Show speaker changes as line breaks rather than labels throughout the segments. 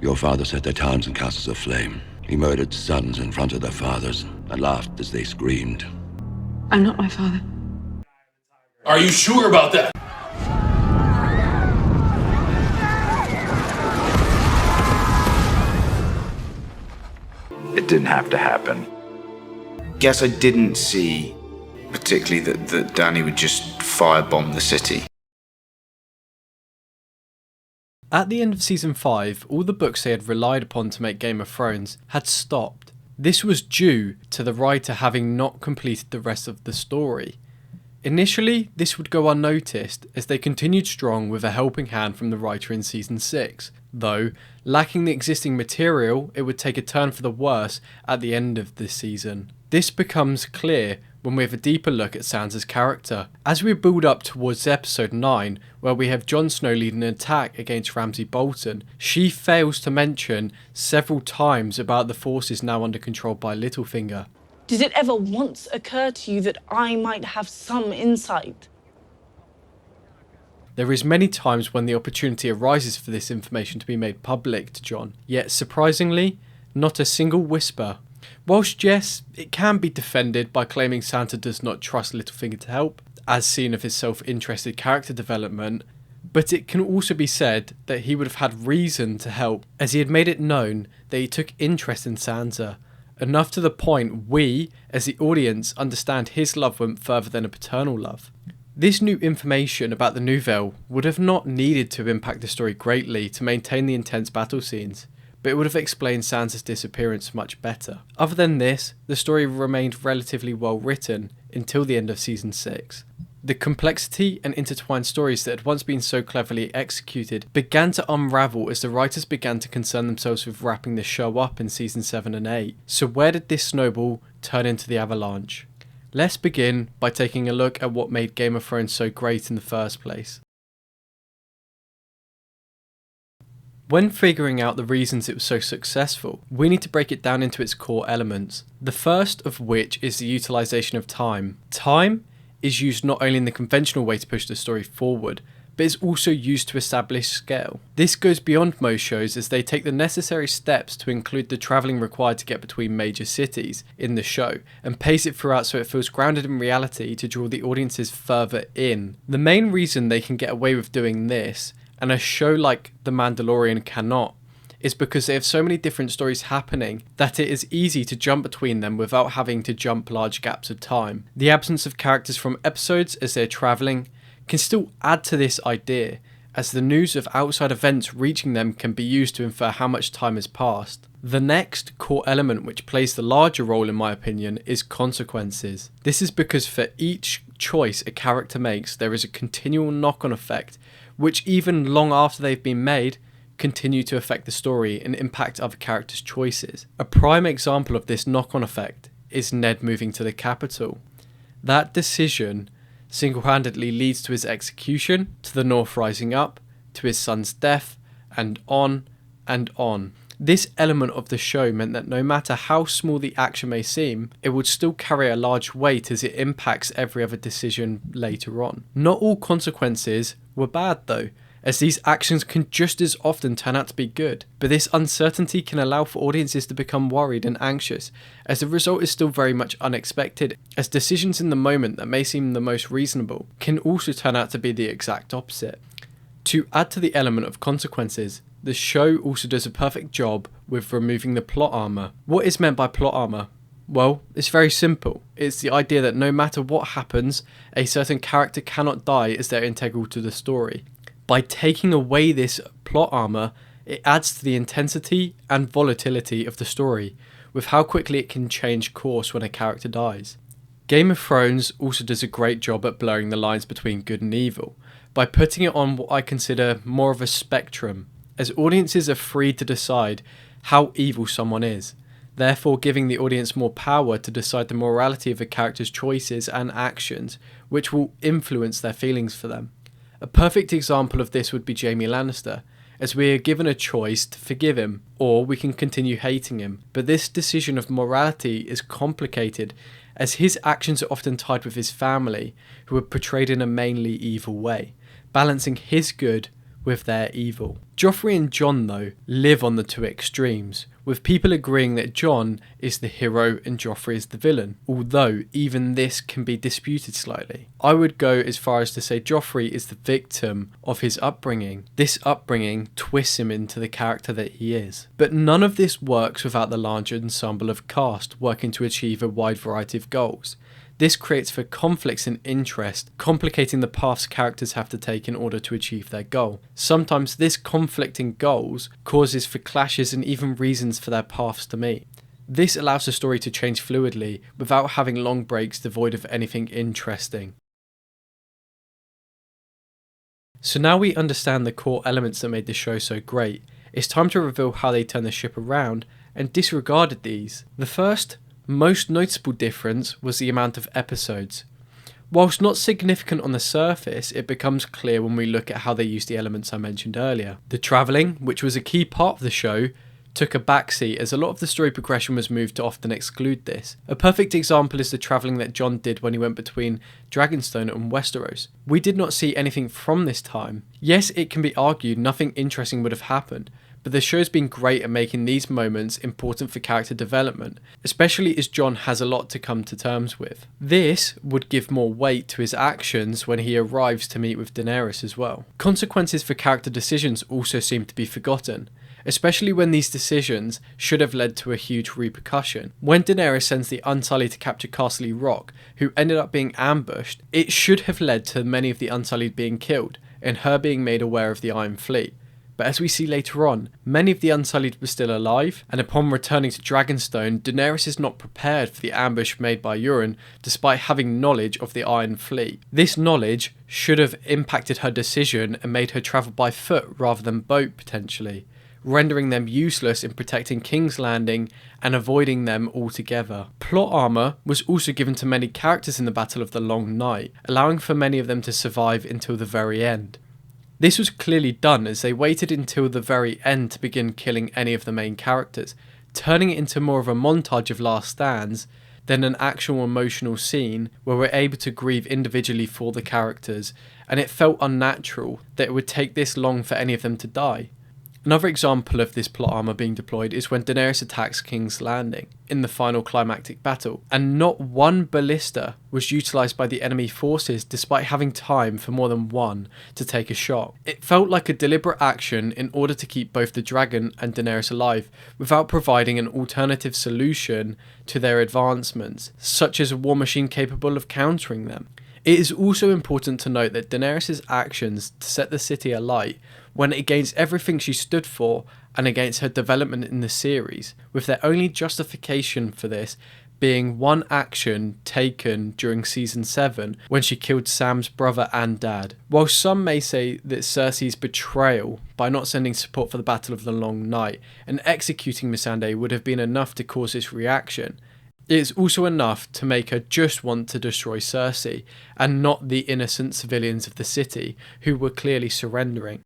Your father set their towns in castles aflame. He murdered sons in front of their fathers and laughed as they screamed.
I'm not my father.
Are you sure about that?
It didn't have to happen.
Guess I didn't see particularly that Danny would just firebomb the city.
At the end of season 5, all the books they had relied upon to make Game of Thrones had stopped. This was due to the writer having not completed the rest of the story. Initially, this would go unnoticed as they continued strong with a helping hand from the writer in season 6, though, lacking the existing material, it would take a turn for the worse at the end of this season. This becomes clear when we have a deeper look at Sansa's character. As we build up towards episode 9, where we have Jon Snow leading an attack against Ramsay Bolton, she fails to mention several times about the forces now under control by Littlefinger.
Did it ever once occur to you that I might have some insight?
There is many times when the opportunity arises for this information to be made public to Jon, yet surprisingly, not a single whisper. Whilst yes, it can be defended by claiming Sansa does not trust Littlefinger to help, as seen of his self-interested character development, but it can also be said that he would have had reason to help, as he had made it known that he took interest in Sansa, enough to the point we, as the audience, understand his love went further than a paternal love. This new information about the Nouvelle would have not needed to impact the story greatly to maintain the intense battle scenes, but it would have explained Sansa's disappearance much better. Other than this, the story remained relatively well written until the end of season 6. The complexity and intertwined stories that had once been so cleverly executed began to unravel as the writers began to concern themselves with wrapping the show up in season 7 and 8. So where did this snowball turn into the avalanche? Let's begin by taking a look at what made Game of Thrones so great in the first place. When figuring out the reasons it was so successful, we need to break it down into its core elements. The first of which is the utilisation of time. Time is used not only in the conventional way to push the story forward, but is also used to establish scale. This goes beyond most shows as they take the necessary steps to include the travelling required to get between major cities in the show, and pace it throughout so it feels grounded in reality to draw the audiences further in. The main reason they can get away with doing this, and a show like The Mandalorian cannot, is because they have so many different stories happening that it is easy to jump between them without having to jump large gaps of time. The absence of characters from episodes as they're travelling can still add to this idea, as the news of outside events reaching them can be used to infer how much time has passed. The next core element which plays the larger role in my opinion is consequences. This is because for each choice a character makes there is a continual knock-on effect which even long after they've been made continue to affect the story and impact other characters' choices. A prime example of this knock-on effect is Ned moving to the capital. That decision single-handedly leads to his execution, to the North rising up, to his son's death, and on and on. This element of the show meant that no matter how small the action may seem, it would still carry a large weight as it impacts every other decision later on. Not all consequences were bad though, as these actions can just as often turn out to be good, but this uncertainty can allow for audiences to become worried and anxious, as the result is still very much unexpected, as decisions in the moment that may seem the most reasonable can also turn out to be the exact opposite. To add to the element of consequences, the show also does a perfect job with removing the plot armour. What is meant by plot armour? Well, it's very simple. It's the idea that no matter what happens, a certain character cannot die as they're integral to the story. By taking away this plot armour, it adds to the intensity and volatility of the story, with how quickly it can change course when a character dies. Game of Thrones also does a great job at blurring the lines between good and evil, by putting it on what I consider more of a spectrum, as audiences are free to decide how evil someone is, therefore giving the audience more power to decide the morality of a character's choices and actions, which will influence their feelings for them. A perfect example of this would be Jaime Lannister, as we are given a choice to forgive him, or we can continue hating him. But this decision of morality is complicated, as his actions are often tied with his family, who are portrayed in a mainly evil way, balancing his good with their evil. Joffrey and Jon, though, live on the two extremes, with people agreeing that Jon is the hero and Joffrey is the villain, although even this can be disputed slightly. I would go as far as to say Joffrey is the victim of his upbringing. This upbringing twists him into the character that he is. But none of this works without the larger ensemble of cast working to achieve a wide variety of goals. This creates for conflicts in interest, complicating the paths characters have to take in order to achieve their goal. Sometimes this conflict in goals causes for clashes and even reasons for their paths to meet. This allows the story to change fluidly without having long breaks devoid of anything interesting. So now we understand the core elements that made the show so great, it's time to reveal how they turned the ship around and disregarded these. The first, most noticeable difference was the amount of episodes. Whilst not significant on the surface, it becomes clear when we look at how they used the elements I mentioned earlier. The travelling, which was a key part of the show, took a backseat as a lot of the story progression was moved to often exclude this. A perfect example is the travelling that Jon did when he went between Dragonstone and Westeros. We did not see anything from this time. Yes, it can be argued nothing interesting would have happened, but the show's been great at making these moments important for character development, especially as Jon has a lot to come to terms with. This would give more weight to his actions when he arrives to meet with Daenerys as well. Consequences for character decisions also seem to be forgotten, especially when these decisions should have led to a huge repercussion. When Daenerys sends the Unsullied to capture Castle Rock, who ended up being ambushed, it should have led to many of the Unsullied being killed, and her being made aware of the Iron Fleet. But as we see later on, many of the Unsullied were still alive, and upon returning to Dragonstone, Daenerys is not prepared for the ambush made by Euron, despite having knowledge of the Iron Fleet. This knowledge should have impacted her decision and made her travel by foot rather than boat potentially, rendering them useless in protecting King's Landing and avoiding them altogether. Plot armour was also given to many characters in the Battle of the Long Night, allowing for many of them to survive until the very end. This was clearly done as they waited until the very end to begin killing any of the main characters, turning it into more of a montage of last stands than an actual emotional scene where we're able to grieve individually for the characters, and it felt unnatural that it would take this long for any of them to die. Another example of this plot armour being deployed is when Daenerys attacks King's Landing in the final climactic battle, and not one ballista was utilised by the enemy forces despite having time for more than one to take a shot. It felt like a deliberate action in order to keep both the dragon and Daenerys alive without providing an alternative solution to their advancements, such as a war machine capable of countering them. It is also important to note that Daenerys' actions to set the city alight went against everything she stood for and against her development in the series, with their only justification for this being one action taken during season 7 when she killed Sam's brother and dad. While some may say that Cersei's betrayal by not sending support for the Battle of the Long Night and executing Missandei would have been enough to cause this reaction, it is also enough to make her just want to destroy Cersei and not the innocent civilians of the city who were clearly surrendering.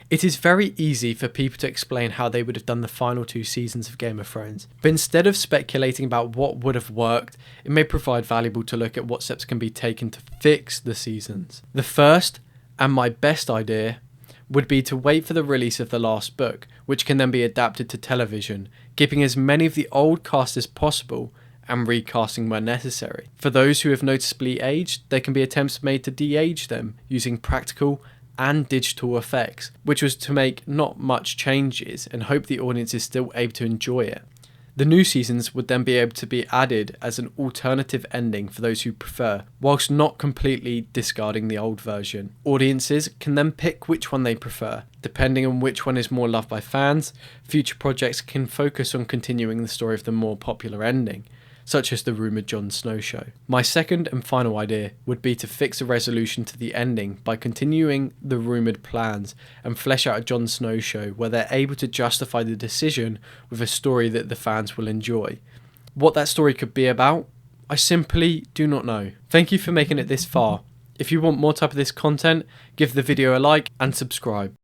It is very easy for people to explain how they would have done the final 2 seasons of Game of Thrones, but instead of speculating about what would have worked, it may provide valuable to look at what steps can be taken to fix the seasons. The first, and my best idea, would be to wait for the release of the last book, which can then be adapted to television, keeping as many of the old cast as possible and recasting where necessary. For those who have noticeably aged, there can be attempts made to de-age them using practical and digital effects, which was to make not much changes and hope the audience is still able to enjoy it. The new seasons would then be able to be added as an alternative ending for those who prefer, whilst not completely discarding the old version. Audiences can then pick which one they prefer. Depending on which one is more loved by fans, future projects can focus on continuing the story of the more popular ending, such as the rumoured Jon Snow show. My second and final idea would be to fix a resolution to the ending by continuing the rumoured plans and flesh out a Jon Snow show where they're able to justify the decision with a story that the fans will enjoy. What that story could be about, I simply do not know. Thank you for making it this far. If you want more type of this content, give the video a like and subscribe.